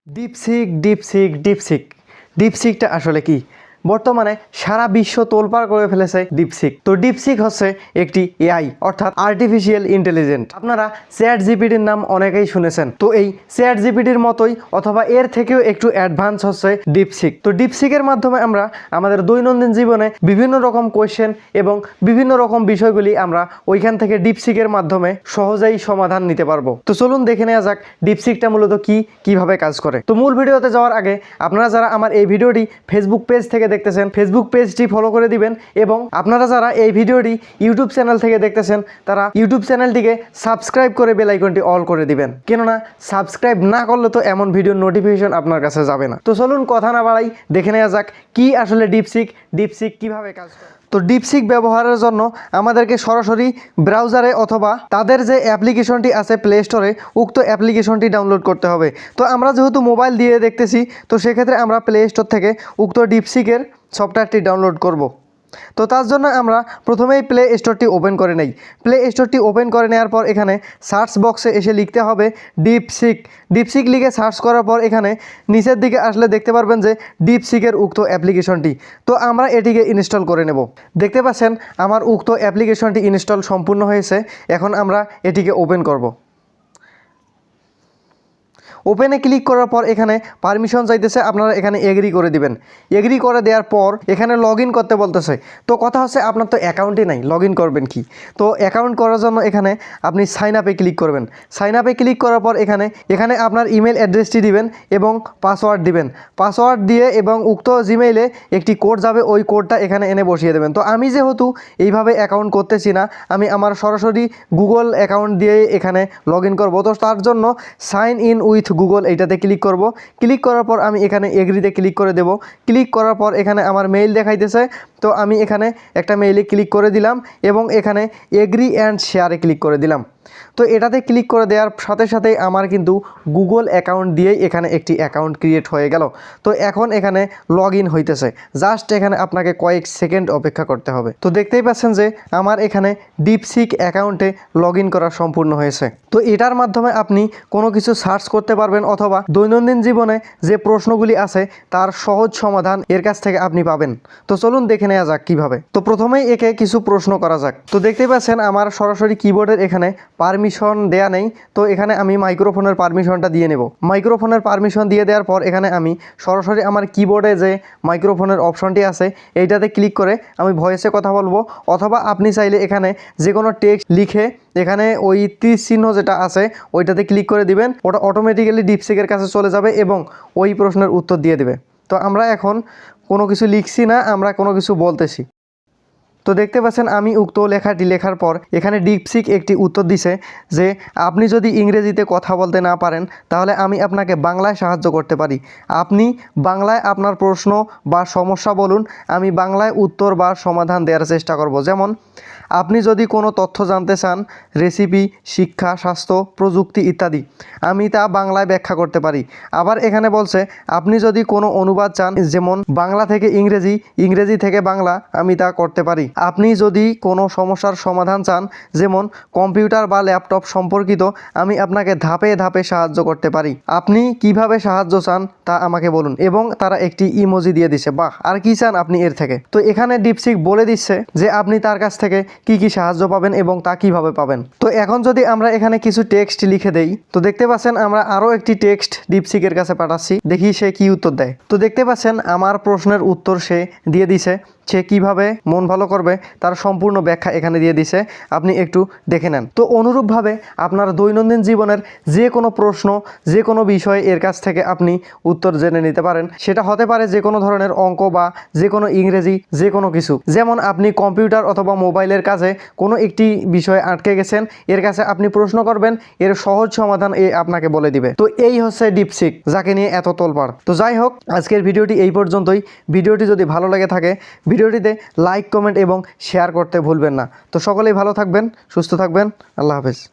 DeepSeek DeepSeek DeepSeek ডিপসিকটা আসলে কি? বর্তমানে সারা বিশ্ব তোলপাড় করে ফেলেছে ডিপসিক। তো ডিপসিক হচ্ছে একটি এআই অর্থাৎ আর্টিফিশিয়াল ইন্টেলিজেন্ট। আপনারা চ্যাট জিপিটির নাম অনেকেই শুনেছেন। তো এই চ্যাট জিপিটির মতোই অথবা এর থেকেও একটু অ্যাডভান্স হচ্ছে ডিপসিক। তো ডিপসিকের মাধ্যমে আমরা আমাদের দৈনন্দিন জীবনে বিভিন্ন রকম কোয়েশ্চেন এবং বিভিন্ন রকম বিষয়গুলি আমরা ওইখান থেকে ডিপসিকের মাধ্যমে সহজেই সমাধান নিতে পারবো। তো চলুন দেখে নেওয়া যাক ডিপসিকটা মূলত কিভাবে কাজ করে। তো মূল ভিডিওতে যাওয়ার আগে আপনারা যারা আমার এই ভিডিওটি ফেসবুক পেজ থেকে দেখতেছেন, ফেসবুক পেজটি ফলো করে দিবেন এবং আপনারা যারা এই ভিডিওটি ইউটিউব চ্যানেল থেকে দেখতেছেন তারা ইউটিউব চ্যানেলটিকে সাবস্ক্রাইব করে বেল আইকনটি অল করে দিবেন। কেননা সাবস্ক্রাইব না করলে তো এমন ভিডিওর নোটিফিকেশন আপনার কাছে যাবে না। তো চলুন কথা না বাড়াই দেখে নেওয়া যাক কি আসলে ডিপসিক কিভাবে কাজ করে। তো ডিপসিক ব্যবহারের জন্য আমাদেরকে সরাসরি ব্রাউজারে অথবা তাদের যে অ্যাপ্লিকেশনটি আছে প্লে স্টোরে উক্ত অ্যাপ্লিকেশনটি ডাউনলোড করতে হবে। তো আমরা যেহেতু মোবাইল দিয়ে দেখতেছি তো সেক্ষেত্রে আমরা প্লে স্টোর থেকে উক্ত ডিপসিকের সফটওয়্যারটি ডাউনলোড করব। তো তার জন্য আমরা প্রথমেই প্লে স্টোরটি ওপেন করে নেই। প্লে স্টোরটি ওপেন করে নেওয়ার পর এখানে সার্চ বক্সে এসে লিখতে হবে ডিপসিক লিখে সার্চ করার পর এখানে নিচের দিকে আসলে দেখতে পারবেন যে ডিপসিকের উক্ত অ্যাপ্লিকেশনটি। তো আমরা এটিকে ইনস্টল করে নেব। দেখতে পাচ্ছেন আমার উক্ত অ্যাপ্লিকেশনটি ইনস্টল সম্পূর্ণ হয়েছে। এখন আমরা এটিকে ওপেন করব। ওপেনে ক্লিক করার পর এখানে পারমিশন চাইতেছে, আপনারা এখানে এগ্রি করে দিবেন। এগ্রি করে দেওয়ার পর এখানে লগ ইন করতে বলতেছে। তো কথা হচ্ছে আপনার তো অ্যাকাউন্টই নাই, লগ ইন করবেন কি? তো অ্যাকাউন্ট করার জন্য এখানে আপনি সাইন আপে ক্লিক করবেন। সাইন আপে ক্লিক করার পর এখানে আপনার ইমেল অ্যাড্রেসটি দিবেন এবং পাসওয়ার্ড দিবেন। পাসওয়ার্ড দিয়ে এবং উক্ত জিমেইলে একটি কোড যাবে, ওই কোডটা এখানে এনে বসিয়ে দেবেন। তো আমি যেহেতু এইভাবে অ্যাকাউন্ট করতেছি না, আমি আমার সরাসরি গুগল অ্যাকাউন্ট দিয়ে এখানে লগ ইন করবো। তো তার জন্য সাইন ইন উইথ গুগল এইটাতে ক্লিক করব। ক্লিক করার পর আমি এখানে এগ্রিতে ক্লিক করে দেব। ক্লিক করার পর এখানে আমার মেইল দেখাইতেছে। তো আমি এখানে একটা মেইলে ক্লিক করে দিলাম এবং এখানে এগ্রি অ্যান্ড শেয়ারে ক্লিক করে দিলাম। তো এটাতে ক্লিক করে দেওয়ার সাথে সাথেই আমার কিন্তু গুগল অ্যাকাউন্ট দিয়েই এখানে একটি অ্যাকাউন্ট ক্রিয়েট হয়ে গেল। তো এখন এখানে লগ ইন হইতেছে, জাস্ট এখানে আপনাকে কয়েক সেকেন্ড অপেক্ষা করতে হবে। তো দেখতেই পাচ্ছেন যে আমার এখানে ডিপসিক অ্যাকাউন্টে লগ ইন করা সম্পূর্ণ হয়েছে। তো এটার মাধ্যমে আপনি কোনো কিছু সার্চ করতে পারবেন অথবা দৈনন্দিন জীবনে যে প্রশ্নগুলি আছে তার সহজ সমাধান এর কাছ থেকে আপনি পাবেন। তো চলুন দেখে নেওয়া যাক কিভাবে। তো প্রথমেই একে কিছু প্রশ্ন করা যাক। তো দেখতেই পাচ্ছেন আমার সরাসরি কিবোর্ডের এখানে পারমিশন দেয়া নেই। তো এখানে আমি মাইক্রোফোনের পারমিশনটা দিয়ে নেব। মাইক্রোফোনের পারমিশন দিয়ে দেওয়ার পর এখানে আমি সরাসরি আমার কিবোর্ডে যে মাইক্রোফোনের অপশনটি আছে এইটাতে ক্লিক করে আমি ভয়েসে কথা বলবো, অথবা আপনি চাইলে এখানে যে কোনো টেক্সট লিখে এখানে ওই তীর চিহ্ন যেটা আছে ওইটাতে ক্লিক করে দিবেন। ওটা অটোমেটিক্যালি ডিপসিকের কাছে চলে যাবে এবং ওই প্রশ্নের উত্তর দিয়ে দেবে। তো আমরা এখন কোনো কিছু লিখছি না, আমরা কোনো কিছু বলতেছি। তো দেখতে পাচ্ছেন আমি উক্ত লেখাটি লেখার পর এখানে ডিপসিক একটি উত্তর দিছে যে আপনি যদি ইংরেজিতে কথা বলতে না পারেন তাহলে আমি আপনাকে বাংলায় সাহায্য করতে পারি। আপনি বাংলায় আপনার প্রশ্ন বা সমস্যা বলুন, আমি বাংলায় উত্তর বা সমাধান দেওয়ার চেষ্টা করব। যেমন আপনি যদি কোনো তথ্য জানতে চান, রেসিপি, শিক্ষা, স্বাস্থ্য, প্রযুক্তি ইত্যাদি, আমি তা বাংলায় ব্যাখ্যা করতে পারি। আবার এখানে বলছে আপনি যদি কোনো অনুবাদ চান, যেমন বাংলা থেকে ইংরেজি, ইংরেজি থেকে বাংলা, আমি তা করতে পারি। আপনি যদি কোনো সমস্যার সমাধান চান, যেমন কম্পিউটার বা ল্যাপটপ সম্পর্কিত, আমি আপনাকে ধাপে ধাপে সাহায্য করতে পারি। আপনি কিভাবে সাহায্য চান তা আমাকে বলুন। এবং তারা একটি ইমোজি দিয়ে দিচ্ছে। বাহ, আর কি চান আপনি এর থেকে? তো এখানে ডিপসিক বলে দিচ্ছে যে আপনি তার কাছ থেকে কি সাহায্য পাবেন এবং তা কিভাবে পাবেন। তো এখন যদি আমরা এখানে কিছু টেক্সট লিখে দেই, তো দেখতে পাচ্ছেন আমরা আরও একটি টেক্সট ডিপসিকের কাছে পাঠাচ্ছি, দেখি সে কি উত্তর দেয়। তো দেখতে পাচ্ছেন আমার প্রশ্নের উত্তর সে দিয়ে দিছে। সে কিভাবে মন ভালো করবে তার সম্পূর্ণ ব্যাখ্যা এখানে দিয়ে দিছে, আপনি একটু দেখে নেন। তো অনুরূপভাবে আপনার দৈনন্দিন জীবনের যে কোনো প্রশ্ন, যে কোনো বিষয়ে এর কাছ থেকে আপনি উত্তর জেনে নিতে পারেন। সেটা হতে পারে যে কোনো ধরনের অঙ্ক বা যে কোনো ইংরেজি, যে কোনো কিছু। যেমন আপনি কম্পিউটার অথবা মোবাইলের কাছে কোনো একটি বিষয়ে আটকে গেছেন, এর কাছে আপনি প্রশ্ন করবেন, এর সহজ সমাধান এ আপনাকে বলে দিবে। তো এই হচ্ছে ডিপসিক, যাকে নিয়ে এত তোলপাড়। তো যাই হোক, আজকের ভিডিওটি এই পর্যন্তই। ভিডিওটি যদি ভালো লেগে থাকে ভিডিওটিতে লাইক, কমেন্ট এবং শেয়ার করতে ভুলবেন না। তো সকলেই ভালো থাকবেন, সুস্থ থাকবেন। আল্লাহ হাফেজ।